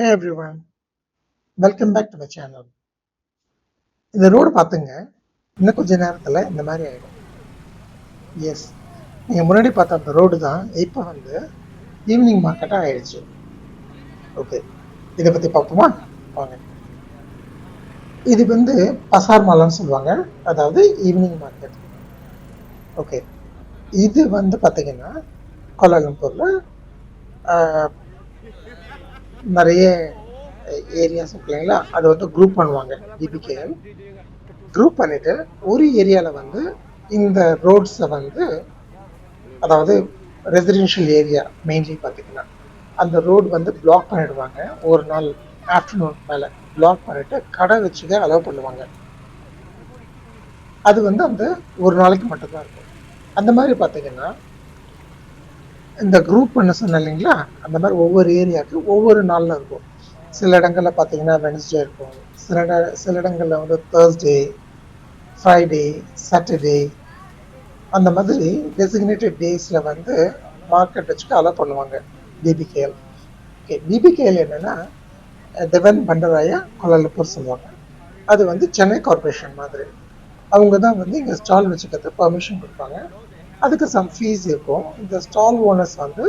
Hey everyone, welcome back to my channel. இந்த road பார்த்துங்க, இன்னும் கொஞ்ச நேரத்தில் இந்த மாதிரி ஆகிடும். எஸ், நீங்கள் முன்னாடி பார்த்த அந்த ரோடு தான் இப்போ வந்து ஈவினிங் மார்க்கெட்டாக ஆயிடுச்சு. ஓகே, இதை பற்றி பார்ப்போமா? வாங்க. இது வந்து பசார் மாலான்னு சொல்லுவாங்க, அதாவது ஈவினிங் மார்க்கெட். ஓகே, இது வந்து பார்த்தீங்கன்னா கோலாலம்பூரில் நிறைய ஏரியாஸ் இருக்கு இல்லைங்களா, அதை வந்து குரூப் பண்ணுவாங்க. பிபிகேஎல் குரூப் பண்ணிட்டு ஒரு ஏரியாவில் வந்து இந்த ரோட்ஸை வந்து, அதாவது ரெசிடென்ஷியல் ஏரியா மெயின்லி பார்த்தீங்கன்னா அந்த ரோடு வந்து பிளாக் பண்ணிடுவாங்க. ஒரு நாள் ஆஃப்டர்நூன் மேலே பிளாக் பண்ணிட்டு கடை வச்சுக்க அலோவ் பண்ணுவாங்க. அது வந்து அந்த ஒரு நாளைக்கு மட்டும்தான் இருக்கும். அந்த மாதிரி பார்த்தீங்கன்னா இந்த குரூப் பண்ண சொன்ன இல்லைங்களா, அந்த மாதிரி ஒவ்வொரு ஏரியாவுக்கு ஒவ்வொரு நாளில் இருக்கும். சில இடங்களில் பார்த்தீங்கன்னா வெனஸ்டே இருக்கும், சில இடங்களில் வந்து தேர்ஸ்டே, ஃப்ரைடே, சாட்டர்டே, அந்த மாதிரி டெசிக்னேட்டட் டேஸில் வந்து மார்க்கெட் வச்சுட்டு அலோவ் பண்ணுவாங்க பிபிகேஎல். ஓகே, பிபிகேஎல் என்னென்னா டெவன் பண்டராயா கோலாலம்பூர் சொல்லுவாங்க. அது வந்து சென்னை கார்பரேஷன் மாதிரி. அவங்க தான் வந்து இங்கே ஸ்டால் வச்சுக்கிறது பர்மிஷன் கொடுப்பாங்க. அதுக்கு சம் ஃபீஸ் இருக்கும். இந்த ஸ்டால் ஓனர்ஸ் வந்து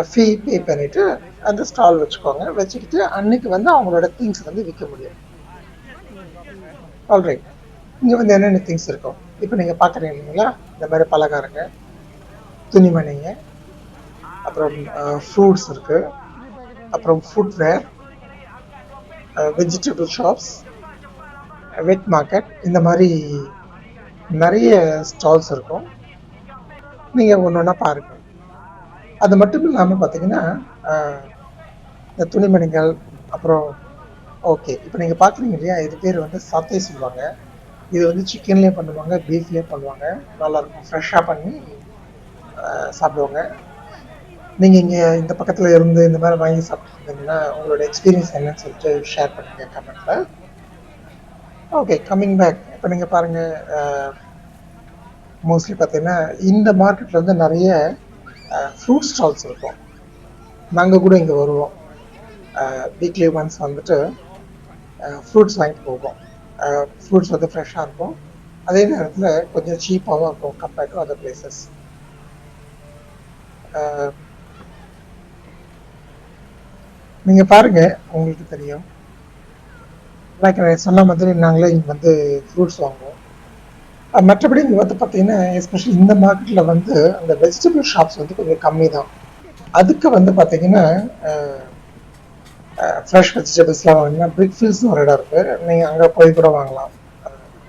ஃபீ பே பண்ணிவிட்டு அந்த ஸ்டால் வச்சுக்கிட்டு அன்னைக்கு வந்து அவங்களோட திங்ஸ் வந்து விற்க முடியும். ஆல்ரைட், இங்கே வந்து என்னென்ன திங்ஸ் இருக்கும் இப்போ நீங்கள் பார்க்குறீங்க இல்லைங்களா, இந்த மாதிரி பலகாரங்க, துணிமணிங்க, அப்புறம் ஃப்ரூட்ஸ் இருக்குது, அப்புறம் ஃபுட்வேர், வெஜிடபிள் ஷாப்ஸ், வெட் மார்க்கெட், இந்த மாதிரி நிறைய ஸ்டால்ஸ் இருக்கும். நீங்கள் ஒன்று ஒன்றா பாருங்கள். அது மட்டும் இல்லாமல் பார்த்தீங்கன்னா இந்த துணிமணிகள், அப்புறம் ஓகே இப்போ நீங்கள் பார்க்குறீங்க இல்லையா, இது பேர் வந்து சாத்தை சொல்லுவாங்க. இது வந்து சிக்கன்லேயே பண்ணுவாங்க, பீஃப்லேயே பண்ணுவாங்க. நல்லாயிருக்கும், ஃப்ரெஷ்ஷாக பண்ணி சாப்பிடுவாங்க. நீங்கள் இங்கே இந்த பக்கத்தில் இருந்து இந்த மாதிரி வாங்கி சாப்பிட்ருந்தீங்கன்னா உங்களோட எக்ஸ்பீரியன்ஸ் என்னன்னு சொல்லிட்டு ஷேர் பண்ணுங்கள் கமெண்ட்டில். Okay, coming back. இப்போ நீங்கள் பாருங்கள், மோஸ்ட்லி பார்த்தீங்கன்னா இந்த மார்க்கெட்டில் வந்து நிறைய ஃப்ரூட் ஸ்டால்ஸ் இருக்கும். நாங்கள் கூட இங்கே வருவோம், வீக்லி ஒன்ஸ் வந்துட்டு ஃப்ரூட்ஸ் வாங்கிட்டு போவோம். ஃப்ரூட்ஸ் வந்து ஃப்ரெஷ்ஷாக இருக்கும், அதே நேரத்தில் கொஞ்சம் சீப்பாகவும் இருக்கும் கம்பேர்ட் டு அதர் பிளேசஸ். நீங்கள் பாருங்கள், உங்களுக்கு தெரியும். லைக் சொன்ன மாதிரி நாங்களே இங்கே வந்து ஃப்ரூட்ஸ் வாங்குவோம். மற்றபடி இங்கே வந்து பார்த்தீங்கன்னா எஸ்பெஷலி இந்த மார்க்கெட்டில் வந்து அந்த வெஜிடபிள் ஷாப்ஸ் வந்து கொஞ்சம் கம்மி தான். அதுக்கு வந்து பார்த்தீங்கன்னா ஃப்ரெஷ் வெஜிடபிள்ஸ்லாம் வாங்கினா பிரிக் ஃபீல்ட்ஸ்னு ஒரு இடம் இருக்குது, நீங்கள் அங்கே போய் கூட வாங்கலாம்.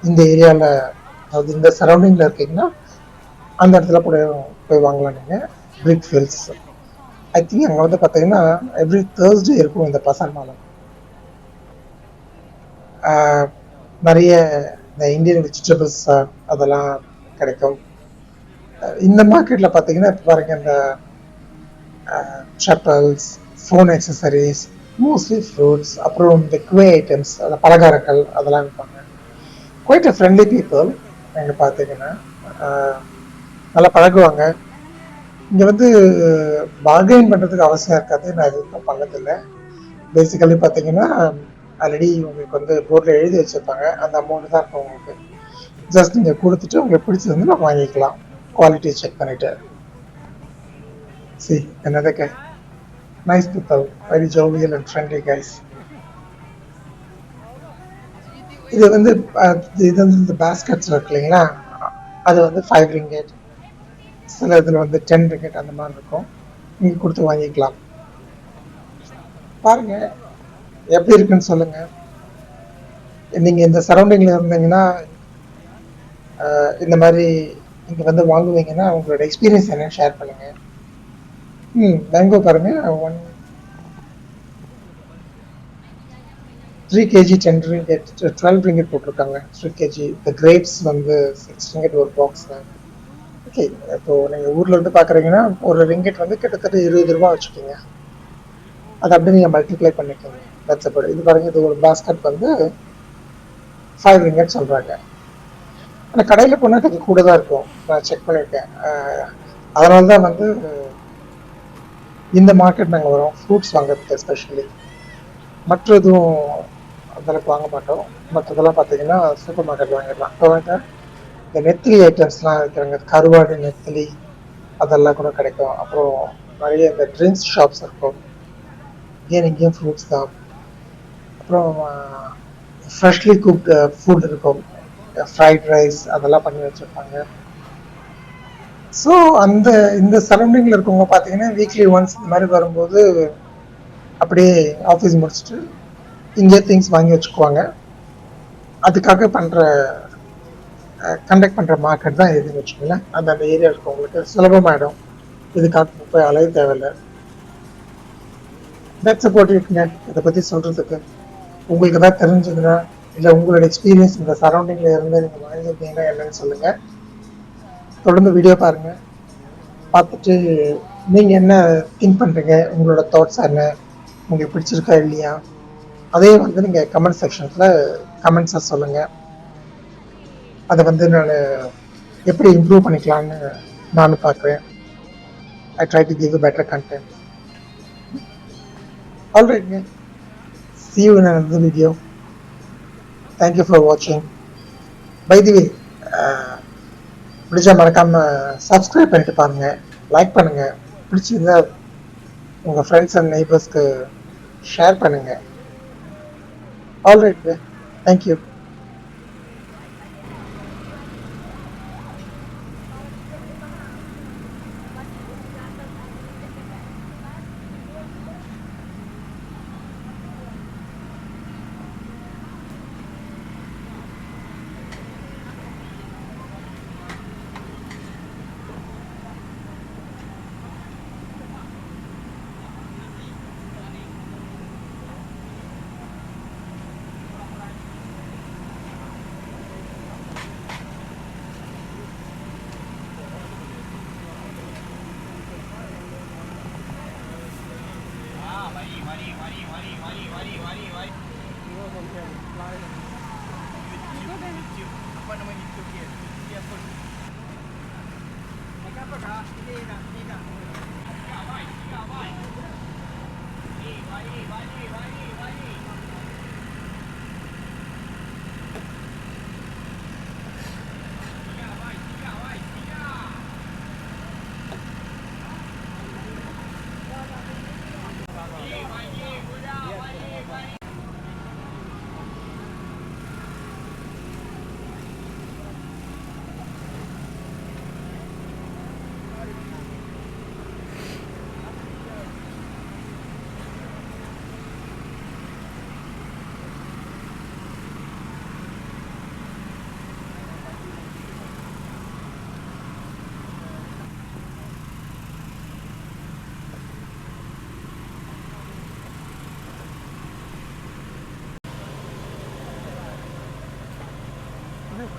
இந்த ஏரியாவில், அதாவது இந்த சரௌண்டிங்கில் இருக்கீங்கன்னா அந்த இடத்துல போய் வாங்கலாம் நீங்கள். பிரிக் ஃபீல்ட்ஸ் ஐ திங்க் அங்கே வந்து பார்த்தீங்கன்னா எவ்ரி தேர்ஸ்டே இருக்கும் இந்த பசார் மாலம். நிறைய இந்த இந்தியன் வெஜிடபிள்ஸ் அதெல்லாம் கிடைக்கும். இந்த மார்க்கெட்டில் பார்த்தீங்கன்னா இப்போ பாருங்கள், இந்த chappals, phone accessories, mostly fruits, அப்புறம் இந்த குவே ஐட்டம்ஸ், அந்த பலகாரங்கள் அதெல்லாம் விற்பாங்க. Quite a friendly people. நீங்கள் பார்த்தீங்கன்னா நல்லா பழகுவாங்க. இங்கே வந்து பார்கெயின் பண்ணுறதுக்கு அவசியம் இருக்காது, நான் எதுவும் பண்ணதில்லை. பேசிக்கலி பார்த்தீங்கன்னா ஆல்ரெடி உங்களுக்கு வந்து போர்டில் எழுதி வச்சுருப்பாங்க, அந்த அமௌண்ட் தான் இருக்கும் உங்களுக்கு. ஜஸ்ட் நீங்கள் கொடுத்துட்டு உங்களுக்கு பிடிச்சது நம்ம வாங்கிக்கலாம், குவாலிட்டி செக் பண்ணிவிட்டு. See, another guy. Nice people, very jovial and friendly guys. இது வந்து இந்த பேஸ்கெட்ஸ் இருக்கு இல்லைங்களா, அது வந்து 5 ringgit, சில இதில் வந்து 10 ringgit அந்த மாதிரி இருக்கும். நீங்கள் கொடுத்து வாங்கிக்கலாம். பாருங்கள் எப்படி இருக்குன்னு சொல்லுங்கள். நீங்கள் இந்த சரௌண்டிங்கில் இருந்தீங்கன்னா இந்த மாதிரி இங்கே வந்து வாங்குவீங்கன்னா உங்களோட எக்ஸ்பீரியன்ஸ் என்னன்னு ஷேர் பண்ணுங்கள். மேங்கோ பாருங்கள், 3 kg 10 ringgit, 12 ringgit போட்டிருக்காங்க 3 kg. இந்த கிரேப்ஸ் வந்து 6 ringgit ஒரு பாக்ஸ் தான். ஓகே, இப்போது நீங்கள் ஊரில் இருந்து பார்க்குறீங்கன்னா ஒரு ரிங்கெட் வந்து கிட்டத்தட்ட 20 ரூபா வச்சுக்கோங்க. அதை அப்படியே நீங்கள் மல்டிப்ளை பண்ணிக்கோங்க. That's about. இது பாருங்கள், இது ஒரு பாஸ்கெட் வந்து 5 ringgit சொல்கிறாங்க. ஆனால் கடையில் போனால் கொஞ்சம் கூட தான் இருக்கும், நான் செக் பண்ணியிருக்கேன். அதனால தான் வந்து இந்த மார்க்கெட் நாங்கள் வரோம் ஃப்ரூட்ஸ் வாங்குறதுக்கு எஸ்பெஷலி. மற்ற எதுவும் அந்தளவுக்கு வாங்க மாட்டோம். மற்றதெல்லாம் பார்த்தீங்கன்னா சூப்பர் மார்க்கெட் வாங்கிடலாம். இப்போ வாங்க இந்த நெத்திலி ஐட்டம்ஸ்லாம் இருக்கிறாங்க, கருவாடு நெத்திலி அதெல்லாம் கூட கிடைக்கும். அப்புறம் நிறைய இந்த ட்ரிங்க்ஸ் ஷாப்ஸ் இருக்கும். ஏன் இங்கேயும் ஃப்ரூட்ஸ் தான். அப்புறம் ஃப்ரெஷ்லி குக் ஃபுட் இருக்கும், ஃப்ரைட் ரைஸ் அதெல்லாம் பண்ணி வச்சுருப்பாங்க. ஸோ அந்த இந்த சரௌண்டிங்கில் இருக்கவங்க பார்த்தீங்கன்னா வீக்லி ஒன்ஸ் இந்த மாதிரி வரும்போது அப்படியே ஆஃபீஸ் முடிச்சுட்டு இங்கே திங்ஸ் வாங்கி வச்சுக்குவாங்க. அதுக்காக பண்ணுற கண்டக்ட் பண்ணுற மார்க்கெட் தான் எதுன்னு வச்சுக்கோங்களேன். அந்த அந்த ஏரியா இருக்கவங்களுக்கு சுலபமாயிடும், இதுக்காக போய் அலைய தேவையில்லை. தட்ஸ் அபவுட் இட்ங்க. இதை பற்றி சொல்கிறதுக்கு உங்களுக்கு எதாவது தெரிஞ்சதுன்னா, இல்லை உங்களோட எக்ஸ்பீரியன்ஸ் இந்த சரௌண்டிங்கில் இருந்து நீங்கள் வாங்கியிருந்தீங்கன்னா என்னன்னு சொல்லுங்கள். தொடர்ந்து வீடியோ பாருங்கள். பார்த்துட்டு நீங்கள் என்ன திங்க் பண்ணுறீங்க, உங்களோட தாட்ஸ் என்ன, உங்களுக்கு பிடிச்சிருக்கா இல்லையா, அதையும் வந்து நீங்கள் கமெண்ட் செக்ஷன்ஸில் கமெண்ட்ஸாக சொல்லுங்கள். அதை வந்து நான் எப்படி இம்ப்ரூவ் பண்ணிக்கலான்னு நானும் பார்க்குறேன். I try to give you better content. Alright, see you in another video. Thank you for watching. By the way, பிடிச்சா மறக்காம சப்ஸ்கிரைப் பண்ணிட்டு பாருங்க, லைக் பண்ணுங்க, பிடிச்சிருந்தா உங்க ஃப்ரெண்ட்ஸ் அண்ட் நெய்பர்ஸ்க்கு ஷேர் பண்ணுங்க. Alright, thank you. Apa nama YouTube dia? Dia apa? Apa kak? Ini kak, ini kak. Ya, baik, ya, baik. Balik.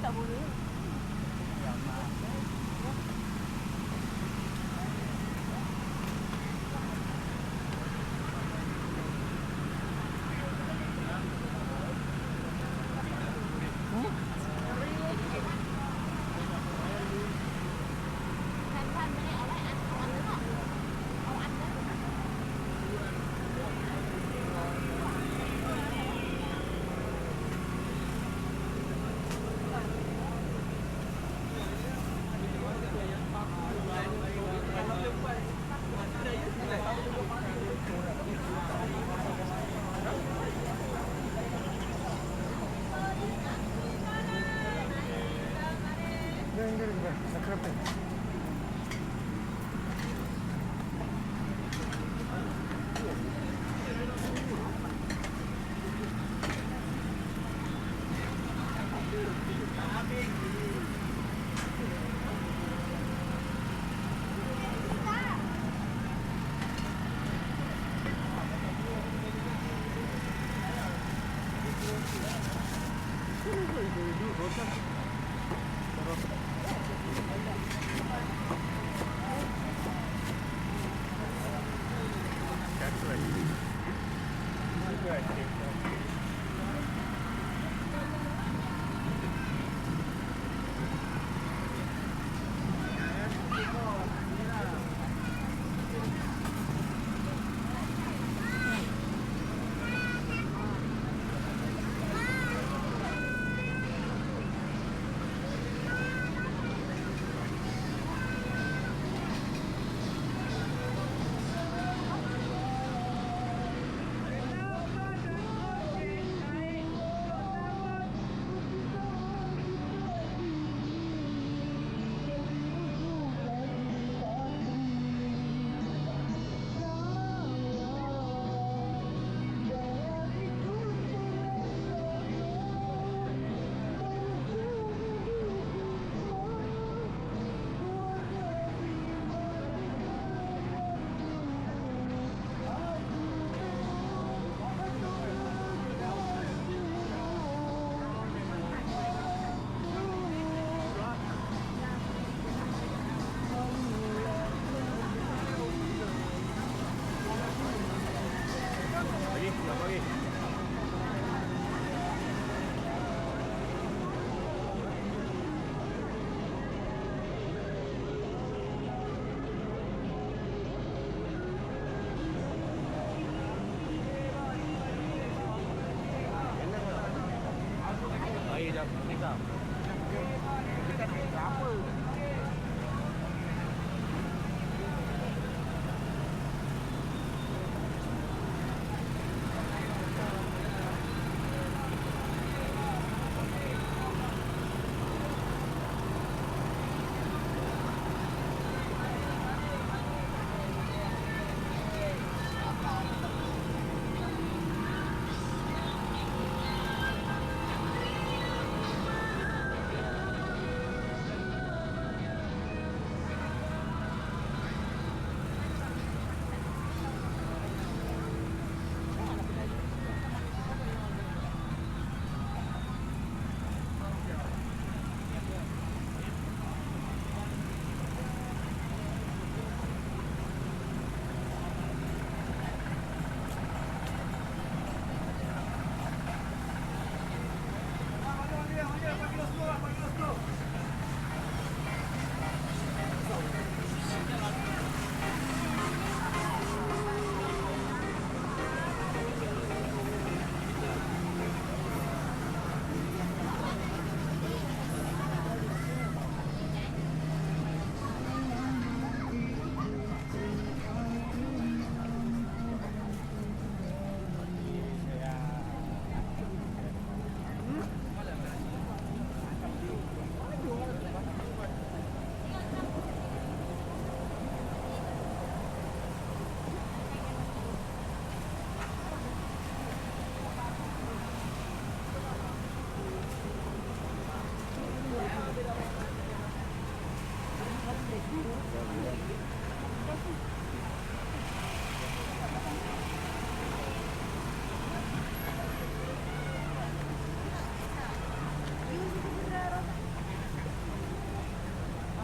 Tak boleh.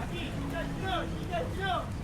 Aqui, 1, 2, 3,